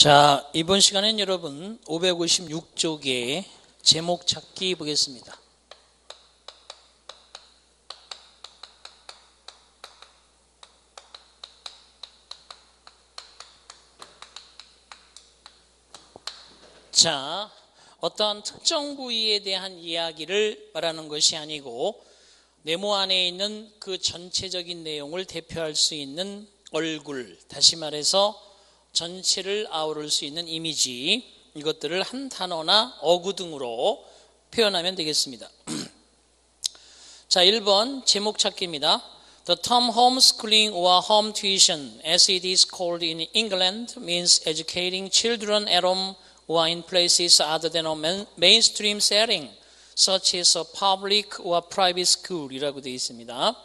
자, 이번 시간엔 여러분 556쪽의 제목 찾기 보겠습니다. 자, 어떤 특정 부위에 대한 이야기를 말하는 것이 아니고 네모 안에 있는 그 전체적인 내용을 대표할 수 있는 얼굴, 다시 말해서 전체를 아우를 수 있는 이미지, 이것들을 한 단어나 어구 등으로 표현하면 되겠습니다. 자, 1번 제목 찾기입니다. The term homeschooling or home tuition, as it is called in England, means educating children at home or in places other than a mainstream setting, such as a public or private school이라고 되어 있습니다.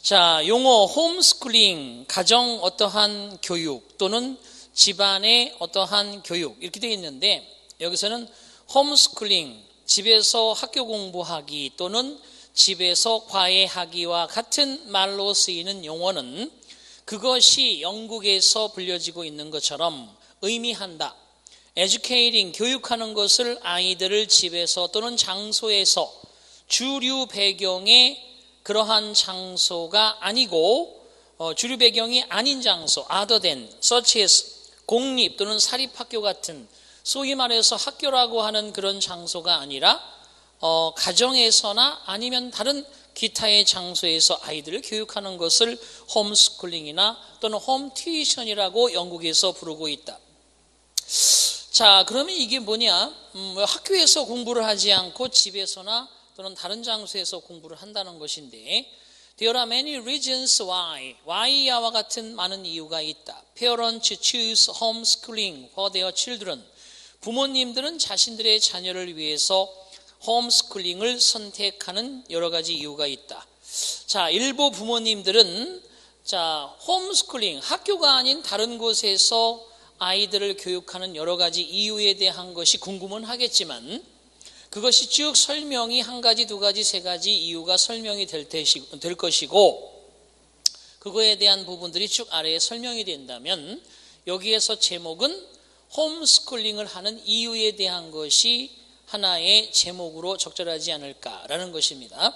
자, 용어 홈스쿨링, 가정 어떠한 교육 또는 집안의 어떠한 교육 이렇게 되어 있는데, 여기서는 홈스쿨링, 집에서 학교 공부하기 또는 집에서 과외하기와 같은 말로 쓰이는 용어는 그것이 영국에서 불려지고 있는 것처럼 의미한다. educating, 교육하는 것을 아이들을 집에서 또는 장소에서 주류 배경의 그러한 장소가 아니고 주류 배경이 아닌 장소, other than, such as 공립 또는 사립학교 같은 소위 말해서 학교라고 하는 그런 장소가 아니라 가정에서나 아니면 다른 기타의 장소에서 아이들을 교육하는 것을 홈스쿨링이나 또는 홈튜이션이라고 영국에서 부르고 있다. 자, 그러면 이게 뭐냐? 학교에서 공부를 하지 않고 집에서나 또는 다른 장소에서 공부를 한다는 것인데, There are many reasons why와 같은 많은 이유가 있다. Parents choose homeschooling for their children. 부모님들은 자신들의 자녀를 위해서 홈스쿨링을 선택하는 여러 가지 이유가 있다. 자, 일부 부모님들은 홈스쿨링, 학교가 아닌 다른 곳에서 아이들을 교육하는 여러 가지 이유에 대한 것이 궁금은 하겠지만 그것이 쭉 설명이 한 가지, 두 가지, 세 가지 이유가 설명이 될 것이고, 그거에 대한 부분들이 쭉 아래에 설명이 된다면 여기에서 제목은 홈스쿨링을 하는 이유에 대한 것이 하나의 제목으로 적절하지 않을까라는 것입니다.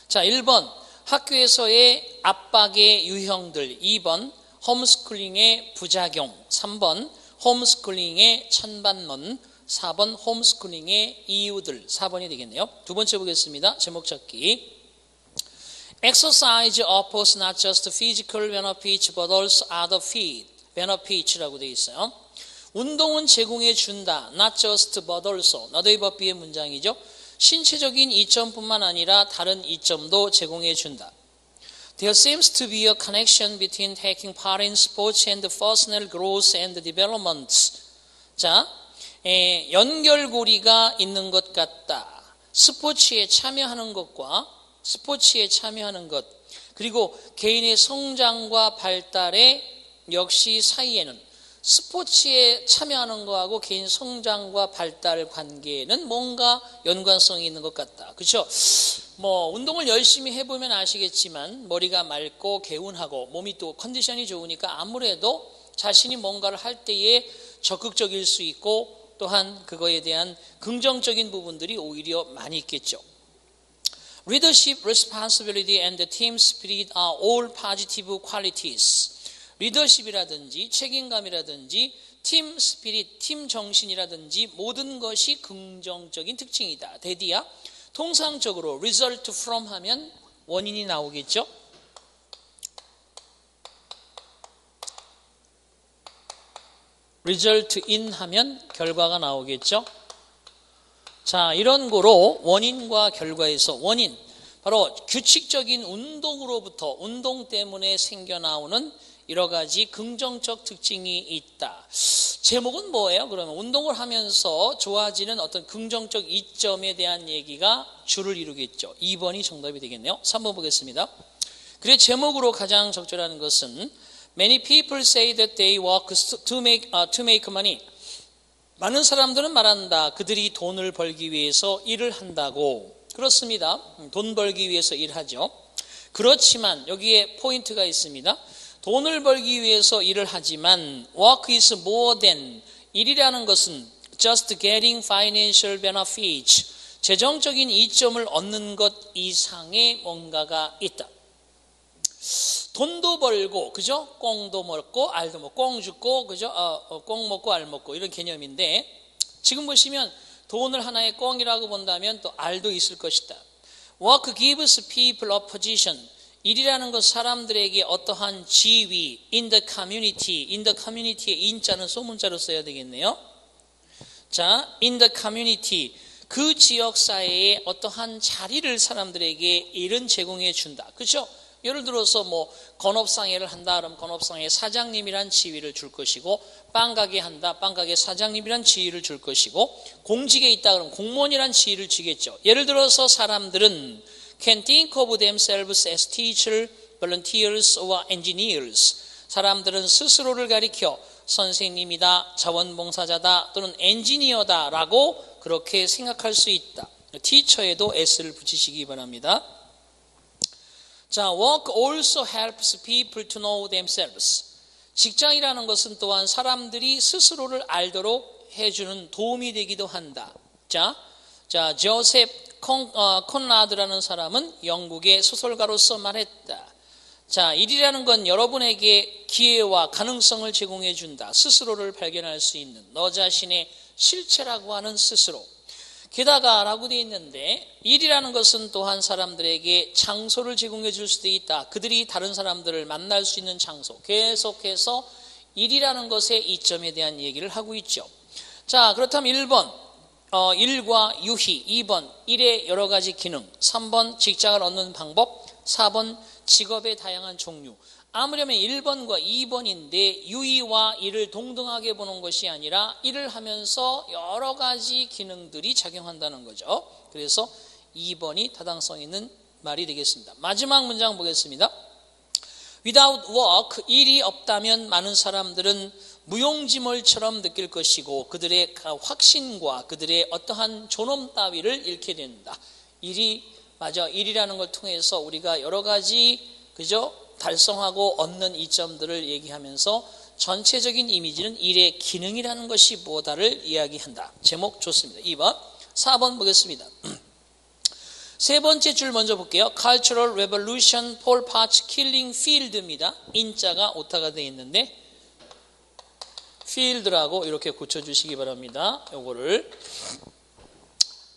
자, 1번 학교에서의 압박의 유형들, 2번 홈스쿨링의 부작용, 3번 홈스쿨링의 찬반론, 4번 홈스쿨링의 이유들, 4번이 되겠네요. 두 번째 보겠습니다. 제목 찾기. Exercise offers not just physical benefits but also other benefits라고 되어 있어요. 운동은 제공해 준다. Not just but also. 너더이법비의 문장이죠. 신체적인 이점뿐만 아니라 다른 이점도 제공해 준다. There seems to be a connection between taking part in sports and personal growth and development. 자, 연결고리가 있는 것 같다. 스포츠에 참여하는 것, 그리고 개인의 성장과 발달의 역시 사이에는 스포츠에 참여하는 것하고 개인 성장과 발달 관계에는 뭔가 연관성이 있는 것 같다. 그렇죠? 운동을 열심히 해보면 아시겠지만 머리가 맑고 개운하고 몸이 또 컨디션이 좋으니까 아무래도 자신이 뭔가를 할 때에 적극적일 수 있고 또한 그거에 대한 긍정적인 부분들이 오히려 많이 있겠죠. Leadership, responsibility and team spirit are all positive qualities. 리더십이라든지 책임감이라든지 팀 스피릿, 팀 정신이라든지 모든 것이 긍정적인 특징이다. 대디야, 통상적으로 result from 하면 원인이 나오겠죠. result in 하면 결과가 나오겠죠. 자, 이런 거로 원인과 결과에서 원인, 바로 규칙적인 운동으로부터 운동 때문에 생겨나오는 여러 가지 긍정적 특징이 있다. 제목은 뭐예요? 그러면 운동을 하면서 좋아지는 어떤 긍정적 이점에 대한 얘기가 주를 이루겠죠. 2번이 정답이 되겠네요. 3번 보겠습니다. 그래, 제목으로 가장 적절한 것은 Many people say that they work to make money. 많은 사람들은 말한다. 그들이 돈을 벌기 위해서 일을 한다고. 그렇습니다. 돈 벌기 위해서 일하죠. 그렇지만 여기에 포인트가 있습니다. 돈을 벌기 위해서 일을 하지만 work is more than, 일이라는 것은 just getting financial benefits, 재정적인 이점을 얻는 것 이상의 뭔가가 있다. 돈도 벌고, 그죠? 꽁도 먹고, 알도 먹고, 꽁 죽고, 그죠? 꽁 먹고, 알 먹고, 이런 개념인데, 지금 보시면 돈을 하나의 꽁이라고 본다면 또 알도 있을 것이다. Work gives people a position. 일이라는 것 사람들에게 어떠한 지위, in the community의 인자는 소문자로 써야 되겠네요. 자, in the community, 그 지역 사회에 어떠한 자리를 사람들에게 일은 제공해 준다. 그렇죠? 예를 들어서 뭐 건업상회를 한다 그러면 건업상회 사장님이란 지위를 줄 것이고, 빵가게 한다, 빵가게 사장님이란 지위를 줄 것이고, 공직에 있다 그러면 공무원이란 지위를 주겠죠. 예를 들어서 사람들은 can think of themselves as teachers, volunteers, or engineers. 사람들은 스스로를 가리켜 선생님이다, 자원봉사자다, 또는 엔지니어다 라고 그렇게 생각할 수 있다. teacher에도 s를 붙이시기 바랍니다. 자, work also helps people to know themselves. 직장이라는 것은 또한 사람들이 스스로를 알도록 해주는 도움이 되기도 한다. 자, 조셉 콘라드라는 사람은 영국의 소설가로서 말했다. 자, 일이라는 건 여러분에게 기회와 가능성을 제공해 준다. 스스로를 발견할 수 있는 너 자신의 실체라고 하는 스스로. 게다가 라고 되어 있는데, 일이라는 것은 또한 사람들에게 장소를 제공해 줄 수도 있다. 그들이 다른 사람들을 만날 수 있는 장소. 계속해서 일이라는 것의 이점에 대한 얘기를 하고 있죠. 자, 그렇다면 1번 일과 유희, 2번 일의 여러 가지 기능, 3번 직장을 얻는 방법, 4번 직업의 다양한 종류. 아무려면 1번과 2번인데 유의와 일을 동등하게 보는 것이 아니라 일을 하면서 여러 가지 기능들이 작용한다는 거죠. 그래서 2번이 타당성 있는 말이 되겠습니다. 마지막 문장 보겠습니다. Without work, 일이 없다면 많은 사람들은 무용지물처럼 느낄 것이고 그들의 확신과 그들의 어떠한 존엄 따위를 잃게 된다. 일이라는 걸 통해서 우리가 여러 가지 그죠? 달성하고 얻는 이점들을 얘기하면서 전체적인 이미지는 일의 기능이라는 것이 무엇다를 이야기한다. 제목 좋습니다. 2번, 4번 보겠습니다. 세 번째 줄 먼저 볼게요. Cultural Revolution, Pol Pot's Killing Field입니다. 인자가 오타가 되어 있는데 Field라고 이렇게 고쳐주시기 바랍니다. 요거를.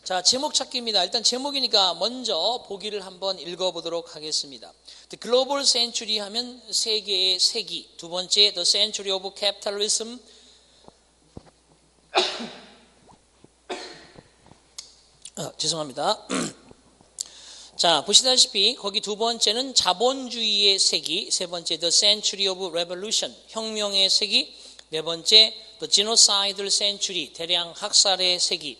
자, 제목 찾기입니다. 일단 제목이니까 먼저 보기를 한번 읽어보도록 하겠습니다. The Global Century 하면 세계의 세기. 두 번째, The Century of Capitalism. 죄송합니다. 자, 보시다시피 거기 두 번째는 자본주의의 세기, 세 번째 The Century of Revolution, 혁명의 세기, 네 번째 The Genocidal Century, 대량 학살의 세기.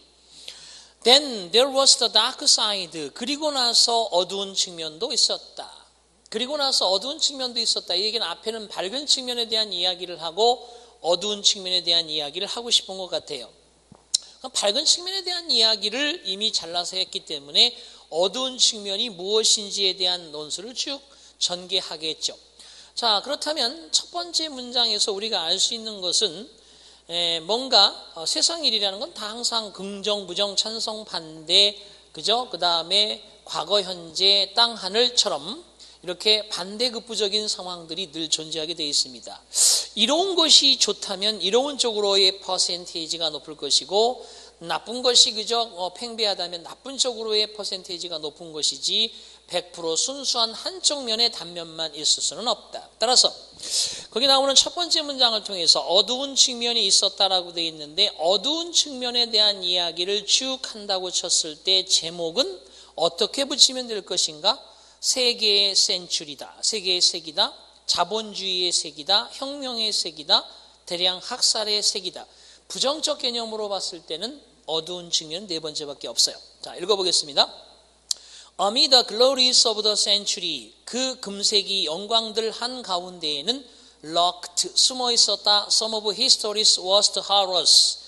Then there was the dark side. 그리고 나서 어두운 측면도 있었다. 그리고 나서 어두운 측면도 있었다. 이 얘기는 앞에는 밝은 측면에 대한 이야기를 하고 어두운 측면에 대한 이야기를 하고 싶은 것 같아요. 밝은 측면에 대한 이야기를 이미 잘라서 했기 때문에 어두운 측면이 무엇인지에 대한 논술을 쭉 전개하겠죠. 자, 그렇다면 첫 번째 문장에서 우리가 알 수 있는 것은 뭔가 세상 일이라는 건 다 항상 긍정, 부정, 찬성, 반대, 그죠? 그 다음에 과거, 현재, 땅, 하늘처럼 이렇게 반대급부적인 상황들이 늘 존재하게 되어 있습니다. 이로운 것이 좋다면 이로운 쪽으로의 퍼센테이지가 높을 것이고 나쁜 것이 그저 팽배하다면 나쁜 쪽으로의 퍼센테이지가 높은 것이지 100% 순수한 한쪽 면의 단면만 있을 수는 없다. 따라서 거기 나오는 첫 번째 문장을 통해서 어두운 측면이 있었다라고 되어 있는데 어두운 측면에 대한 이야기를 쭉 한다고 쳤을 때 제목은 어떻게 붙이면 될 것인가? 세계의 센츄리다. 세계의 세기다. 자본주의의 세기다. 혁명의 세기다. 대량 학살의 세기다. 부정적 개념으로 봤을 때는 어두운 측면은 네 번째밖에 없어요. 자, 읽어보겠습니다. Amid the glories of the century, 그 금세기 영광들 한가운데에는 lurked, 숨어 있었다. Some of history's worst horrors.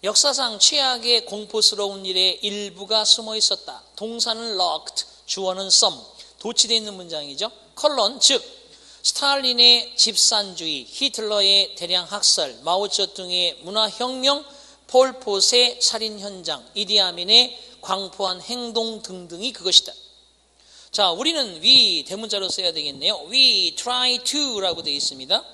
역사상 최악의 공포스러운 일의 일부가 숨어 있었다. 동사는 lurked, 주어는 some, 도치되어 있는 문장이죠. 컬런, 즉 스탈린의 집산주의, 히틀러의 대량 학살, 마오쩌둥의 문화혁명, 폴폿의 살인 현장, 이디아민의 광포한 행동 등등이 그것이다. 자, 우리는 we 대문자로 써야 되겠네요. We try to라고 되어 있습니다.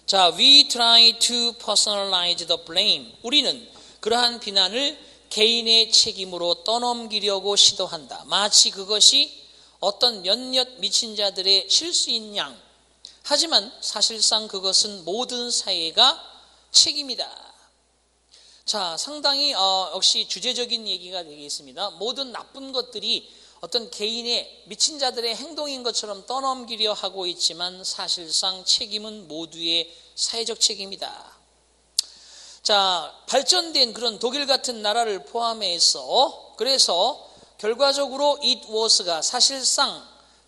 자, we try to personalize the blame. 우리는 그러한 비난을 개인의 책임으로 떠넘기려고 시도한다. 마치 그것이 어떤 몇몇 미친 자들의 실수인 양. 하지만 사실상 그것은 모든 사회가 책임이다. 자, 상당히 역시 주제적인 얘기가 되겠습니다. 모든 나쁜 것들이 어떤 개인의 미친 자들의 행동인 것처럼 떠넘기려 하고 있지만 사실상 책임은 모두의 사회적 책임이다. 자, 발전된 그런 독일 같은 나라를 포함해서 그래서 결과적으로 it was가 사실상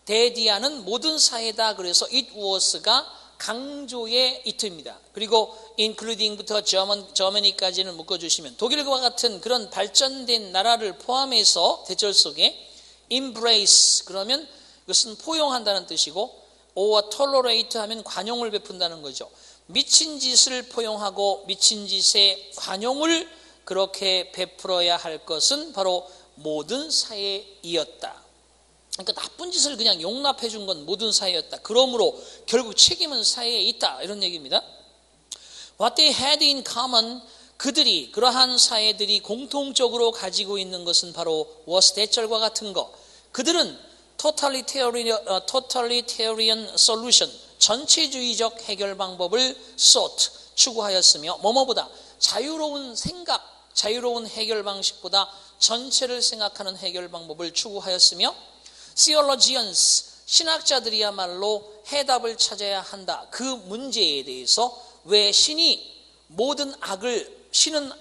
대디하는 모든 사회다. 그래서 it was가 강조의 it입니다. 그리고 including부터 Germany까지는 묶어주시면 독일과 같은 그런 발전된 나라를 포함해서 대절 속에 embrace 그러면 이것은 포용한다는 뜻이고 or tolerate 하면 관용을 베푼다는 거죠. 미친 짓을 포용하고 미친 짓에 관용을 그렇게 베풀어야 할 것은 바로 모든 사회이었다. 그러니까 나쁜 짓을 그냥 용납해 준 건 모든 사회였다. 그러므로 결국 책임은 사회에 있다. 이런 얘기입니다. What they had in common, 그들이 그러한 사회들이 공통적으로 가지고 있는 것은 바로 was 대절과 같은 것. 그들은 totalitarian solution, 전체주의적 해결 방법을 sought, 추구하였으며 뭐뭐보다 자유로운 생각, 자유로운 해결 방식보다 전체를 생각하는 해결 방법을 추구하였으며 theologians, 신학자들이야말로 해답을 찾아야 한다. 그 문제에 대해서 왜 신은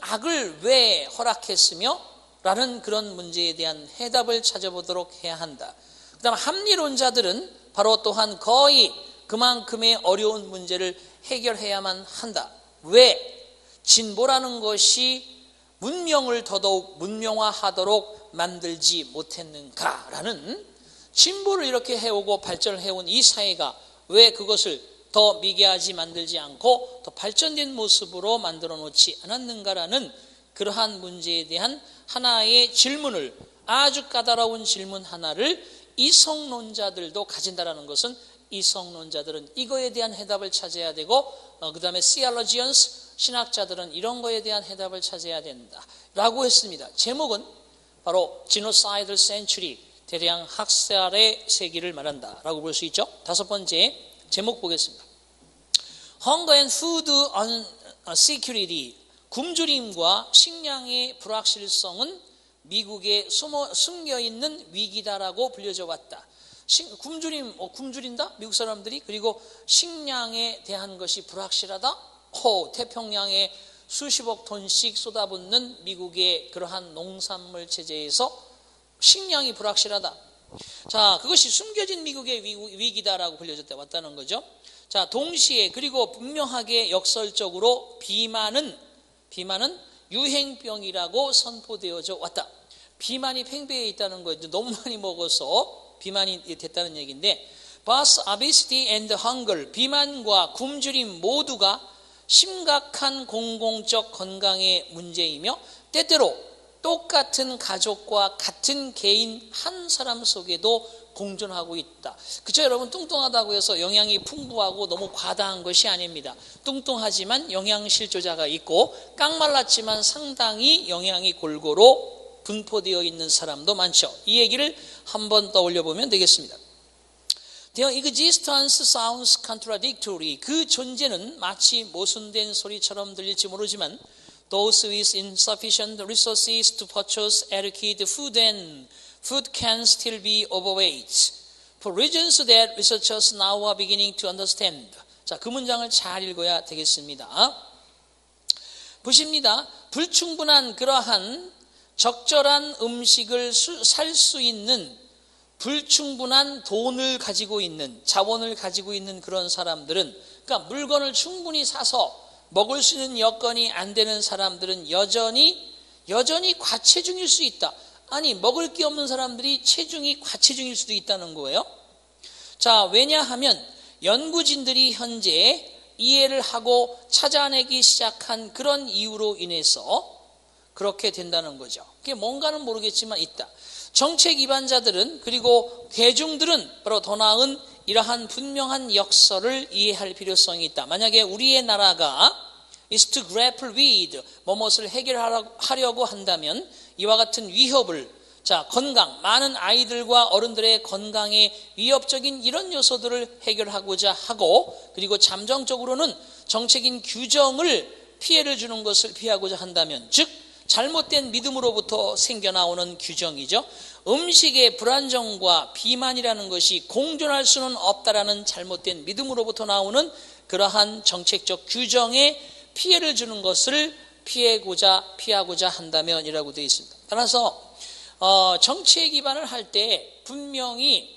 악을 왜 허락했으며 라는 그런 문제에 대한 해답을 찾아보도록 해야 한다. 그 다음 합리론자들은 바로 또한 거의 그만큼의 어려운 문제를 해결해야만 한다. 왜? 진보라는 것이 문명을 더더욱 문명화하도록 만들지 못했는가라는 진보를 이렇게 해오고 발전을 해온 이 사회가 왜 그것을 더 미개하지 만들지 않고 더 발전된 모습으로 만들어 놓지 않았는가라는 그러한 문제에 대한 하나의 질문을, 아주 까다로운 질문 하나를 이성론자들도 가진다라는 것은 이성론자들은 이거에 대한 해답을 찾아야 되고 그 다음에 theologians, 신학자들은 이런 거에 대한 해답을 찾아야 된다 라고 했습니다. 제목은 바로 Genocidal Century, 대량 학살의 세기를 말한다 라고 볼 수 있죠. 다섯 번째 제목 보겠습니다. Hunger and Food Insecurity, 굶주림과 식량의 불확실성은 미국에 숨겨있는 위기다라고 불려져 왔다. 굶주린다? 미국 사람들이. 그리고 식량에 대한 것이 불확실하다? 태평양에 수십억 톤씩 쏟아붓는 미국의 그러한 농산물 체제에서 식량이 불확실하다. 자, 그것이 숨겨진 미국의 위기다라고 불려져 왔다는 거죠. 자, 동시에 그리고 분명하게 역설적으로 비만은 유행병이라고 선포되어져 왔다. 비만이 팽배해 있다는 거예요. 너무 많이 먹어서 비만이 됐다는 얘기인데, Both obesity and hunger, 비만과 굶주림 모두가 심각한 공공적 건강의 문제이며 때때로 똑같은 가족과 같은 개인 한 사람 속에도 공존하고 있다. 그쵸, 여러분? 뚱뚱하다고 해서 영양이 풍부하고 너무 과다한 것이 아닙니다. 뚱뚱하지만 영양실조자가 있고 깡말랐지만 상당히 영양이 골고루 분포되어 있는 사람도 많죠. 이 얘기를 한번 떠올려 보면 되겠습니다. Their existence sounds contradictory. 그 존재는 마치 모순된 소리처럼 들릴지 모르지만 Those with insufficient resources to purchase adequate food and food can still be overweight. For reasons that researchers now are beginning to understand. 자, 그 문장을 잘 읽어야 되겠습니다. 보십니다. 불충분한 그러한 적절한 음식을 살 수 있는 불충분한 돈을 가지고 있는, 자원을 가지고 있는 그런 사람들은, 그러니까 물건을 충분히 사서 먹을 수 있는 여건이 안 되는 사람들은 여전히 과체중일 수 있다. 아니, 먹을 게 없는 사람들이 과체중일 수도 있다는 거예요. 자, 왜냐하면 연구진들이 현재 이해를 하고 찾아내기 시작한 그런 이유로 인해서 그렇게 된다는 거죠. 그게 뭔가는 모르겠지만 있다. 정책 위반자들은 그리고 대중들은 바로 더 나은 이러한 분명한 역설을 이해할 필요성이 있다. 만약에 우리의 나라가 is to grapple with 무엇을 해결하려고 한다면 이와 같은 위협을 자, 건강, 많은 아이들과 어른들의 건강에 위협적인 이런 요소들을 해결하고자 하고 그리고 잠정적으로는 정책인 규정을 피해를 주는 것을 피하고자 한다면 즉 잘못된 믿음으로부터 생겨나오는 규정이죠. 음식의 불안정과 비만이라는 것이 공존할 수는 없다라는 잘못된 믿음으로부터 나오는 그러한 정책적 규정에 피해를 주는 것을 피하고자 한다면이라고 되어 있습니다. 따라서 정치에 기반을 할 때 분명히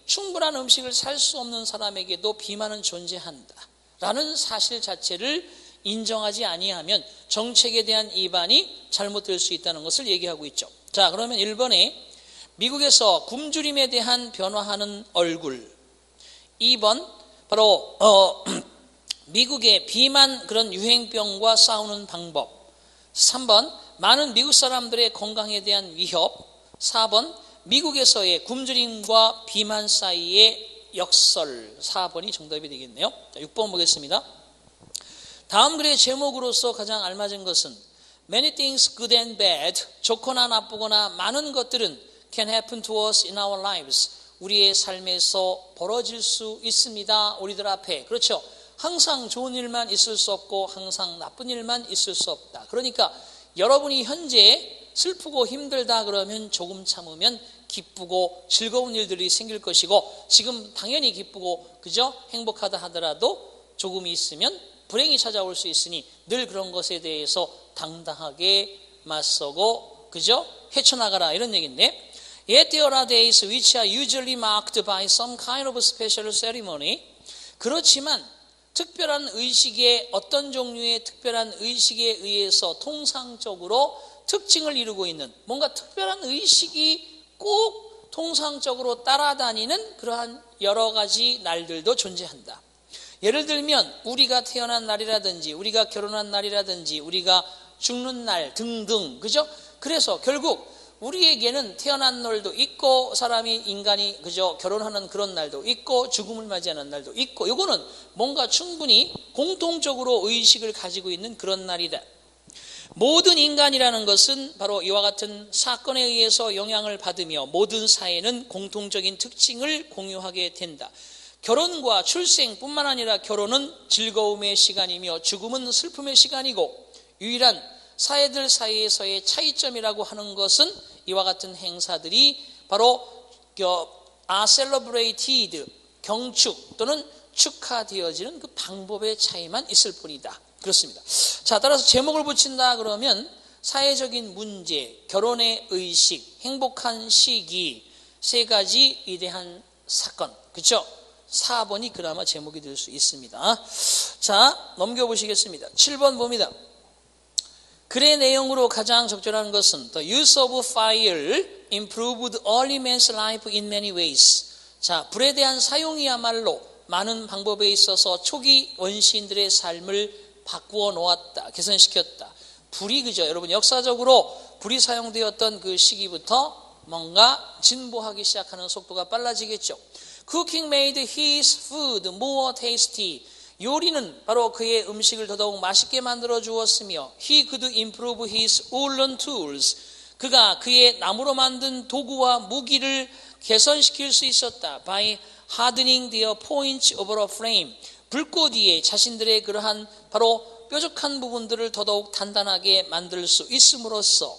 충분한 음식을 살 수 없는 사람에게도 비만은 존재한다라는 사실 자체를 인정하지 아니하면 정책에 대한 위반이 잘못될 수 있다는 것을 얘기하고 있죠. 자, 그러면 1번에 미국에서 굶주림에 대한 변화하는 얼굴, 2번 바로 미국의 비만 그런 유행병과 싸우는 방법, 3번 많은 미국 사람들의 건강에 대한 위협, 4번 미국에서의 굶주림과 비만 사이의 역설, 4번이 정답이 되겠네요. 자, 6번 보겠습니다. 다음 글의 제목으로서 가장 알맞은 것은 Many things good and bad, 좋거나 나쁘거나 많은 것들은 can happen to us in our lives. 우리의 삶에서 벌어질 수 있습니다. 우리들 앞에. 그렇죠. 항상 좋은 일만 있을 수 없고 항상 나쁜 일만 있을 수 없다. 그러니까 여러분이 현재 슬프고 힘들다 그러면 조금 참으면 기쁘고 즐거운 일들이 생길 것이고 지금 당연히 기쁘고 그죠? 행복하다 하더라도 조금이 있으면 불행이 찾아올 수 있으니 늘 그런 것에 대해서 당당하게 맞서고 그죠? 헤쳐나가라 이런 얘기인데 Yet there are days which are usually marked by some kind of special ceremony. 그렇지만 특별한 의식의 어떤 종류의 특별한 의식에 의해서 통상적으로 특징을 이루고 있는 뭔가 특별한 의식이 꼭 통상적으로 따라다니는 그러한 여러 가지 날들도 존재한다. 예를 들면 우리가 태어난 날이라든지 우리가 결혼한 날이라든지 우리가 죽는 날 등등 그죠? 그래서 결국 우리에게는 태어난 날도 있고 사람이 인간이 그저 결혼하는 그런 날도 있고 죽음을 맞이하는 날도 있고 이거는 뭔가 충분히 공통적으로 의식을 가지고 있는 그런 날이다. 모든 인간이라는 것은 바로 이와 같은 사건에 의해서 영향을 받으며 모든 사회는 공통적인 특징을 공유하게 된다. 결혼과 출생뿐만 아니라 결혼은 즐거움의 시간이며 죽음은 슬픔의 시간이고 유일한 사회들 사이에서의 차이점이라고 하는 것은 이와 같은 행사들이 바로 are celebrated, 경축 또는 축하되어지는 그 방법의 차이만 있을 뿐이다. 그렇습니다. 자, 따라서 제목을 붙인다 그러면 사회적인 문제, 결혼의 의식, 행복한 시기, 세 가지 위대한 사건. 그렇죠? 4번이 그나마 제목이 될 수 있습니다. 자, 넘겨보시겠습니다. 7번 봅니다. 글의 내용으로 가장 적절한 것은 The use of fire improved early man's life in many ways. 자, 불에 대한 사용이야말로 많은 방법에 있어서 초기 원시인들의 삶을 바꾸어 놓았다, 개선시켰다. 불이 그죠? 여러분 역사적으로 불이 사용되었던 그 시기부터 뭔가 진보하기 시작하는 속도가 빨라지겠죠. Cooking made his food more tasty. 요리는 바로 그의 음식을 더더욱 맛있게 만들어 주었으며 He could improve his woolen tools. 그가 그의 나무로 만든 도구와 무기를 개선시킬 수 있었다. By hardening their points over a flame. 불꽃 위에 자신들의 그러한 바로 뾰족한 부분들을 더더욱 단단하게 만들 수 있음으로써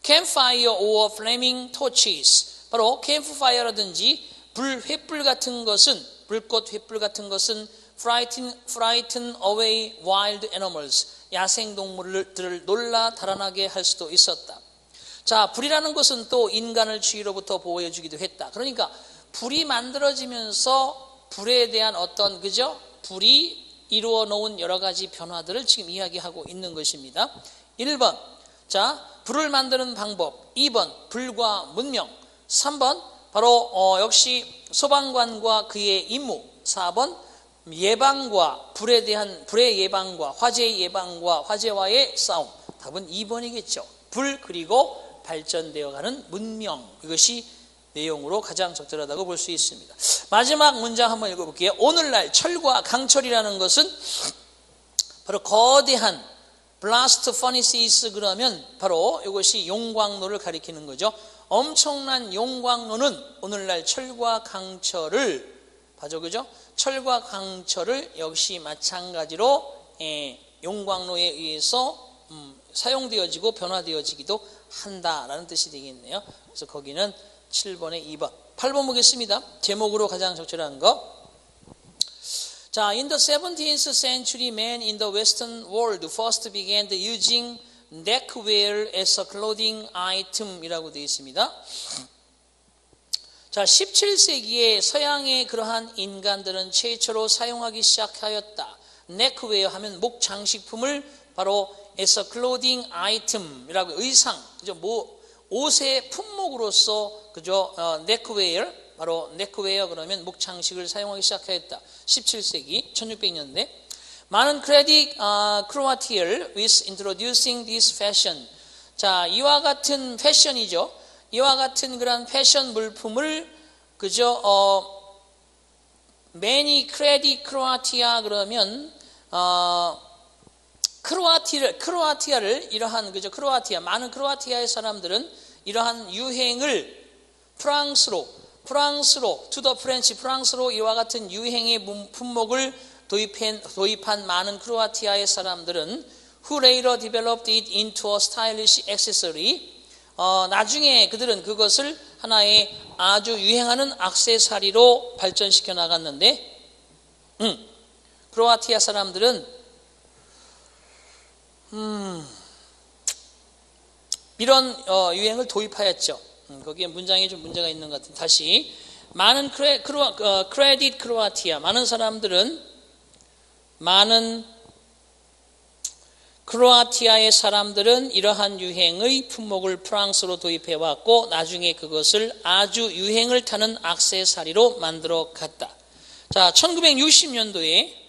Campfire or flaming torches. 바로 캠프파이어라든지 불 같은 것은 불꽃 횃불 같은 것은 frighten away wild animals. 야생동물들을 놀라 달아나게 할 수도 있었다. 자, 불이라는 것은 또 인간을 주위로부터 보호해주기도 했다. 그러니까 불이 만들어지면서 불에 대한 어떤 그죠? 불이 이루어 놓은 여러 가지 변화들을 지금 이야기하고 있는 것입니다. 1번, 자, 불을 만드는 방법. 2번, 불과 문명. 3번, 바로 역시 소방관과 그의 임무. 4번 예방과 불의 예방과 화재 예방과 화재와의 싸움. 답은 2번이겠죠. 불 그리고 발전되어가는 문명. 이것이 내용으로 가장 적절하다고 볼 수 있습니다. 마지막 문장 한번 읽어볼게요. 오늘날 철과 강철이라는 것은 바로 거대한 blast furnaces 그러면 바로 이것이 용광로를 가리키는 거죠. 엄청난 용광로는 오늘날 철과 강철을 봐죠, 그죠? 철과 강철을 역시 마찬가지로 용광로에 의해서 사용되어지고 변화되어지기도 한다라는 뜻이 되겠네요. 그래서 거기는 7번에 2번. 8번 보겠습니다. 제목으로 가장 적절한 거. 자, in the 17th century, men in the Western world first began using neckwear as a clothing item이라고 되어 있습니다. 자, 17세기에 서양의 그러한 인간들은 최초로 사용하기 시작하였다. neckwear 하면 목 장식품을 바로 as a clothing item이라고 의상, 그죠? 옷의 품목으로서 그죠? neckwear 바로 neckwear 그러면 목 장식을 사용하기 시작하였다. 17세기 1600년대 많은 크로아티아를 with introducing this fashion. 자, 이와 같은 패션이죠. 이와 같은 그런 패션 물품을 그저 many 크로아티아 그러면 크로아티아를 이러한 그저 많은 크로아티아의 사람들은 이러한 유행을 프랑스로 to the French 프랑스로 이와 같은 유행의 품목을 도입한 많은 크로아티아의 사람들은 who later developed it into a stylish accessory. 나중에 그들은 그것을 하나의 아주 유행하는 액세서리로 발전시켜 나갔는데, 크로아티아 사람들은 이런 유행을 도입하였죠. 거기에 문장에 좀 문제가 있는 것 같은. 다시 많은 크레딧 크로아티아 많은 크로아티아의 사람들은 이러한 유행의 품목을 프랑스로 도입해 왔고 나중에 그것을 아주 유행을 타는 액세서리로 만들어 갔다. 자, 1960년도에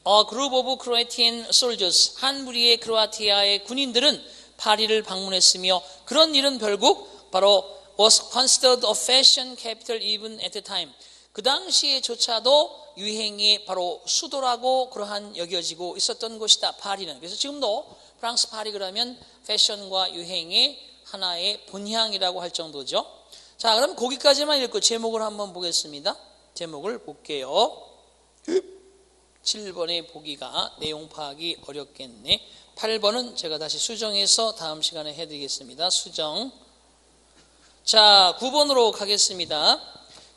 A group of Croatian soldiers, 한 무리의 크로아티아의 군인들은 파리를 방문했으며 그런 일은 결국 바로 was considered a fashion capital even at the time. 그 당시에조차도 유행의 바로 수도라고 그러한 여겨지고 있었던 곳이다. 파리는. 그래서 지금도 프랑스 파리 그러면 패션과 유행의 하나의 본향이라고 할 정도죠. 자, 그럼 거기까지만 읽고 제목을 한번 보겠습니다. 제목을 볼게요. 7번의 보기가 내용 파악이 어렵겠네. 8번은 제가 다시 수정해서 다음 시간에 해드리겠습니다. 수정. 자, 9번으로 가겠습니다.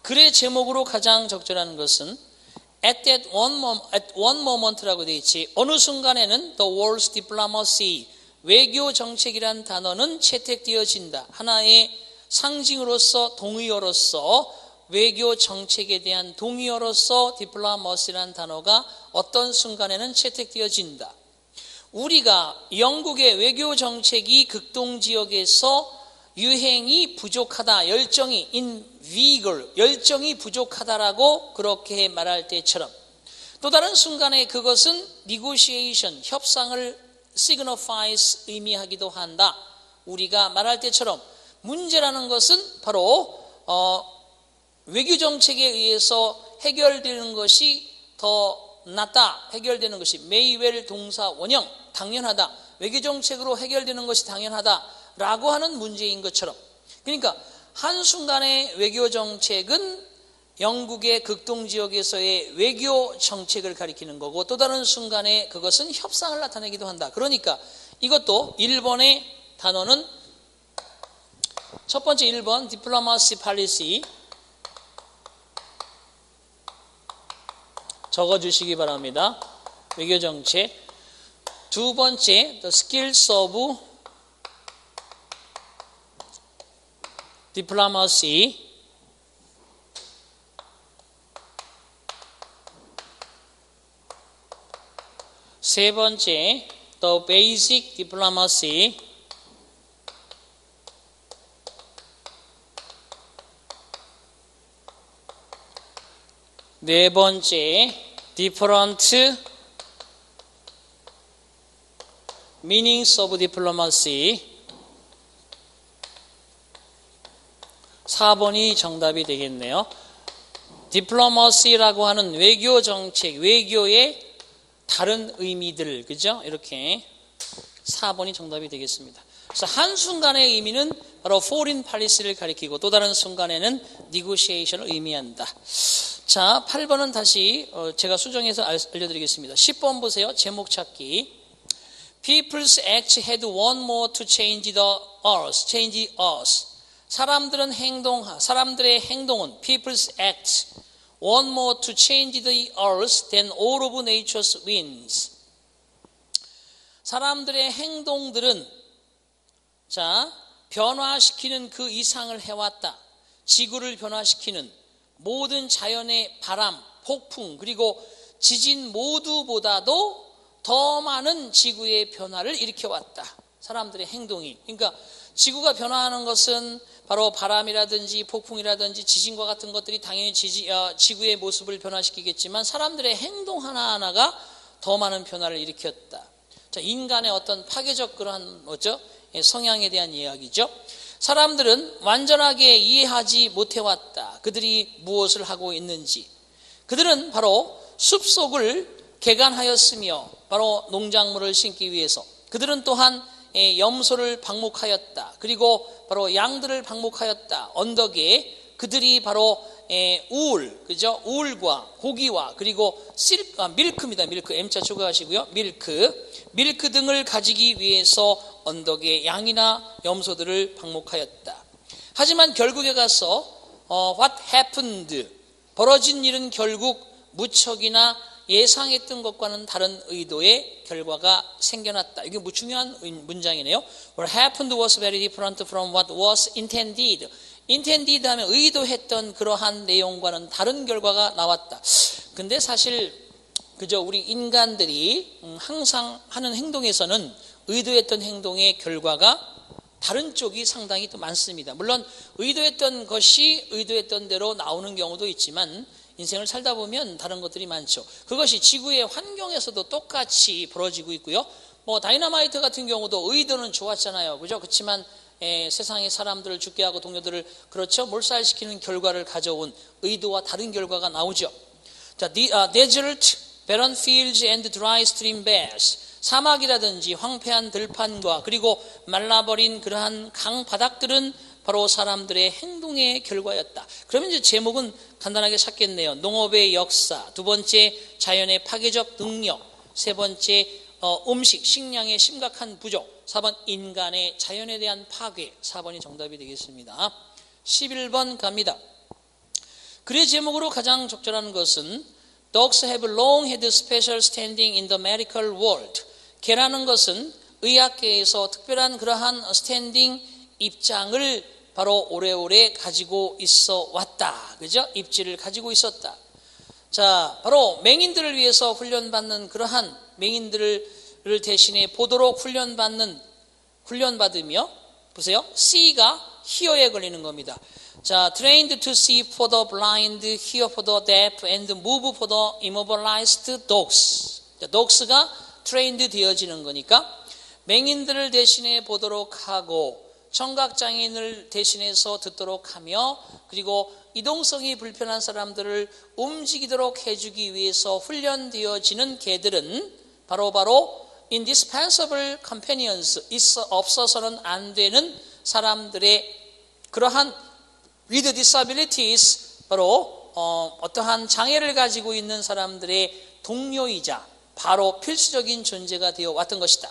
글의 제목으로 가장 적절한 것은 at one moment라고 되어 있지. 어느 순간에는 the world's diplomacy, 외교 정책이란 단어는 채택되어진다. 하나의 상징으로서 동의어로서 외교 정책에 대한 동의어로서 diplomacy라는 단어가 어떤 순간에는 채택되어진다. 우리가 영국의 외교 정책이 극동 지역에서 유행이 부족하다, 열정이 부족하다라고 그렇게 말할 때처럼 또 다른 순간에 그것은 negotiation, 협상을 signifies, 의미하기도 한다. 우리가 말할 때처럼 문제라는 것은 바로 외교 정책에 의해서 해결되는 것이 더 낫다. 해결되는 것이 may well 동사 원형, 당연하다. 외교 정책으로 해결되는 것이 당연하다라고 하는 문제인 것처럼. 그러니까 한순간에 외교 정책은 영국의 극동 지역에서의 외교 정책을 가리키는 거고 또 다른 순간에 그것은 협상을 나타내기도 한다. 그러니까 이것도 1번의 단어는 첫 번째 1번 diplomacy policy 적어주시기 바랍니다. 외교 정책. 두 번째, the skills of diplomacy. 세 번째, the basic diplomacy. 네 번째, different meanings of diplomacy. 4번이 정답이 되겠네요. diplomacy라고 하는 외교 정책, 외교의 다른 의미들, 그죠? 이렇게 4번이 정답이 되겠습니다. 그래서 한순간의 의미는 바로 foreign policy를 가리키고 또 다른 순간에는 negotiation을 의미한다. 자, 8번은 다시 제가 수정해서 알려드리겠습니다. 10번 보세요. 제목 찾기. People's act had one more to change us. 사람들의 행동은 people's act one more to change the earth than all of nature's winds. 사람들의 행동들은 변화시키는 그 이상을 해왔다. 지구를 변화시키는 모든 자연의 바람, 폭풍, 그리고 지진 모두보다도 더 많은 지구의 변화를 일으켜왔다. 사람들의 행동이. 그러니까 지구가 변화하는 것은 바로 바람이라든지 폭풍이라든지 지진과 같은 것들이 당연히 지구의 모습을 변화시키겠지만 사람들의 행동 하나하나가 더 많은 변화를 일으켰다. 자, 인간의 어떤 파괴적 그러한 성향에 대한 이야기죠. 사람들은 완전하게 이해하지 못해왔다. 그들이 무엇을 하고 있는지. 그들은 바로 숲속을 개간하였으며 바로 농작물을 심기 위해서. 그들은 또한 염소를 방목하였다. 그리고 바로 양들을 방목하였다. 언덕에 그들이 바로 그죠? 우울과 고기와 그리고 밀크입니다. 밀크 M자 추가하시고요. 밀크 등을 가지기 위해서 언덕에 양이나 염소들을 방목하였다. 하지만 결국에 가서 what happened? 벌어진 일은 결국 무척이나 예상했던 것과는 다른 의도의 결과가 생겨났다. 이게 중요한 문장이네요. What happened was very different from what was intended. intended 하면 의도했던 그러한 내용과는 다른 결과가 나왔다. 근데 사실 그저 우리 인간들이 항상 하는 행동에서는 의도했던 행동의 결과가 다른 쪽이 상당히 또 많습니다. 물론 의도했던 것이 의도했던 대로 나오는 경우도 있지만 인생을 살다 보면 다른 것들이 많죠. 그것이 지구의 환경에서도 똑같이 벌어지고 있고요. 다이너마이트 같은 경우도 의도는 좋았잖아요. 그죠? 그렇지만 세상의 사람들을 죽게 하고 동료들을 몰살시키는 결과를 가져온 의도와 다른 결과가 나오죠. 자, desert, barren fields and dry stream beds. 사막이라든지 황폐한 들판과 그리고 말라버린 그러한 강 바닥들은 바로 사람들의 행동의 결과였다. 그러면 이제 제목은 간단하게 찾겠네요. 농업의 역사, 두 번째 자연의 파괴적 능력, 세 번째 음식, 식량의 심각한 부족, 4번 인간의 자연에 대한 파괴, 4번이 정답이 되겠습니다. 11번 갑니다. 글의 제목으로 가장 적절한 것은 Dogs have long had special standing in the medical world. 개라는 것은 의학계에서 특별한 그러한 스탠딩 입장을 바로 오래오래 가지고 있어 왔다. 그죠? 입지를 가지고 있었다. 자, 바로 맹인들을 위해서 훈련받는 그러한 맹인들을 대신에 보도록 훈련받으며, 보세요. C가 hear에 걸리는 겁니다. 자, trained to see for the blind, hear for the deaf, and move for the immobilized dogs. 자, dogs가 trained 되어지는 거니까 맹인들을 대신에 보도록 하고 청각장애인을 대신해서 듣도록 하며 그리고 이동성이 불편한 사람들을 움직이도록 해주기 위해서 훈련되어지는 개들은 바로 indispensable companions, 없어서는 안 되는 사람들의 그러한 with disabilities, 바로 어떠한 장애를 가지고 있는 사람들의 동료이자 바로 필수적인 존재가 되어 왔던 것이다.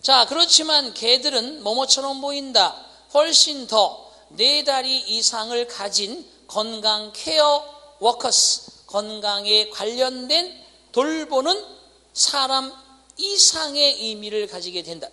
자, 그렇지만 개들은 뭐뭐처럼 보인다. 훨씬 더 4다리 이상을 가진 건강 케어 워커스, 건강에 관련된 돌보는 사람 이상의 의미를 가지게 된다.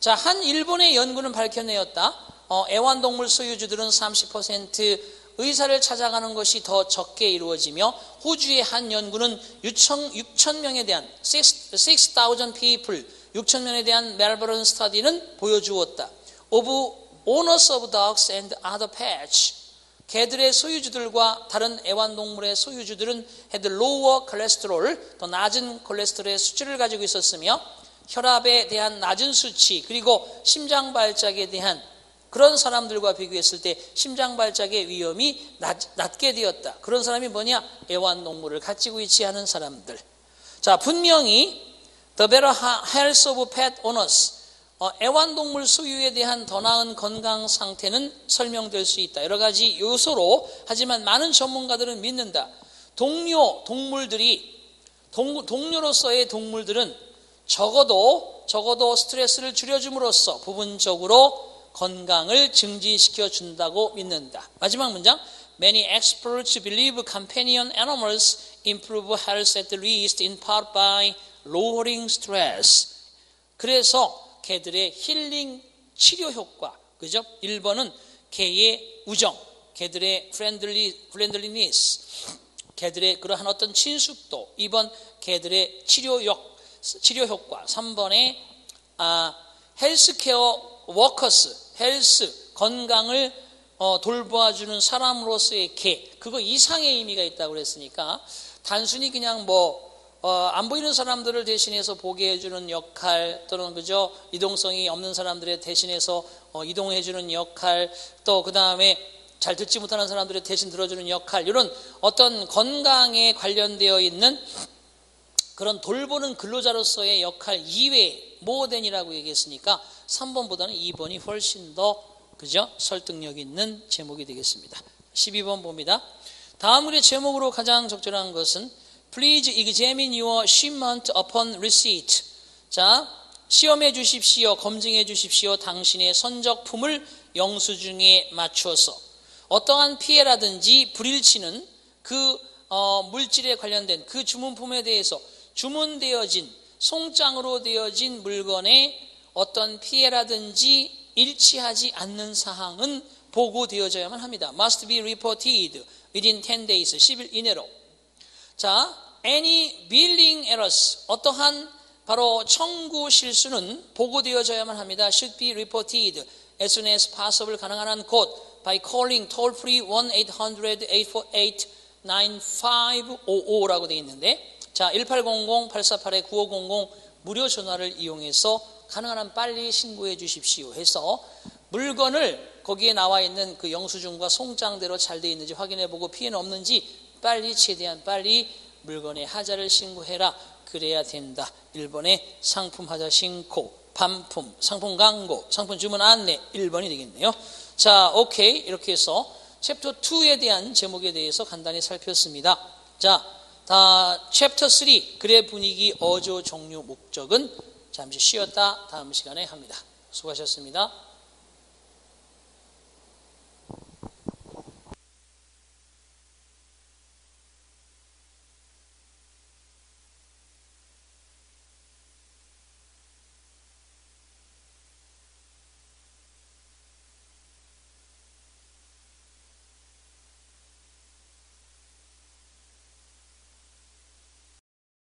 자, 한 일본의 연구는 밝혀내었다. 애완동물 소유주들은 30% 의사를 찾아가는 것이 더 적게 이루어지며 호주의 한 연구는 6,000명에 대한 6,000 people 6,000명에 대한 멜버른 스터디는 보여주었다. Of owners of dogs and other pets. 개들의 소유주들과 다른 애완동물의 소유주들은 had lower cholesterol, 더 낮은 콜레스테롤의 수치를 가지고 있었으며 혈압에 대한 낮은 수치, 그리고 심장발작에 대한 그런 사람들과 비교했을 때 심장발작의 위험이 낮게 되었다. 그런 사람이 뭐냐? 애완동물을 가지고 있지 않은 사람들. 자, 분명히 the better health of pet owners, 애완동물 소유에 대한 더 나은 건강 상태는 설명될 수 있다. 여러 가지 요소로, 하지만 많은 전문가들은 믿는다. 동료로서의 동물들은 적어도 스트레스를 줄여줌으로써 부분적으로 건강을 증진시켜 준다고 믿는다. 마지막 문장. Many experts believe companion animals improve health at least in part by lowering stress. 그래서 개들의 힐링 치료 효과, 그죠? 1번은 개의 우정, 개들의 friendliness, 개들의 그러한 어떤 친숙도. 2번 개들의 치료 효과. 3번에 헬스케어 워커스, 헬스, 건강을 돌보아주는 사람으로서의 개, 그거 이상의 의미가 있다고 그랬으니까 단순히 그냥 안 보이는 사람들을 대신해서 보게 해주는 역할, 또는 그죠, 이동성이 없는 사람들을 대신해서 이동해주는 역할, 또 그 다음에 잘 듣지 못하는 사람들을 대신 들어주는 역할, 이런 어떤 건강에 관련되어 있는 그런 돌보는 근로자로서의 역할 이외에 모어된이라고 얘기했으니까 3번보다는 2번이 훨씬 더 그죠? 설득력 있는 제목이 되겠습니다. 12번 봅니다. 다음 글의 제목으로 가장 적절한 것은 Please examine your shipment upon receipt. 자, 시험해 주십시오. 검증해 주십시오. 당신의 선적품을 영수증에 맞추어서 어떠한 피해라든지 불일치는 그 물질에 관련된 그 주문품에 대해서 주문되어진 송장으로 되어진 물건에 어떤 피해라든지 일치하지 않는 사항은 보고되어져야만 합니다. Must be reported within 10 days, 10일 이내로. 자, any billing errors, 어떠한 바로 청구 실수는 보고되어져야만 합니다. Should be reported as soon as possible, 가능한 한 곧 by calling toll-free 1-800-848-9555라고 되어 있는데, 자, 1800-848-9500 무료 전화를 이용해서 가능한 한 빨리 신고해 주십시오 해서 물건을 거기에 나와 있는 그 영수증과 송장대로 잘 되어 있는지 확인해 보고 피해는 없는지 빨리, 최대한 빨리 물건의 하자를 신고해라. 그래야 된다. 1번에 상품 하자 신고, 반품, 상품 광고, 상품 주문 안내 1번이 되겠네요. 자, 오케이. 이렇게 해서 챕터 2에 대한 제목에 대해서 간단히 살폈습니다. 자, 챕터 3 글의 분위기, 어조, 종류, 목적은 잠시 쉬었다 다음 시간에 합니다. 수고하셨습니다.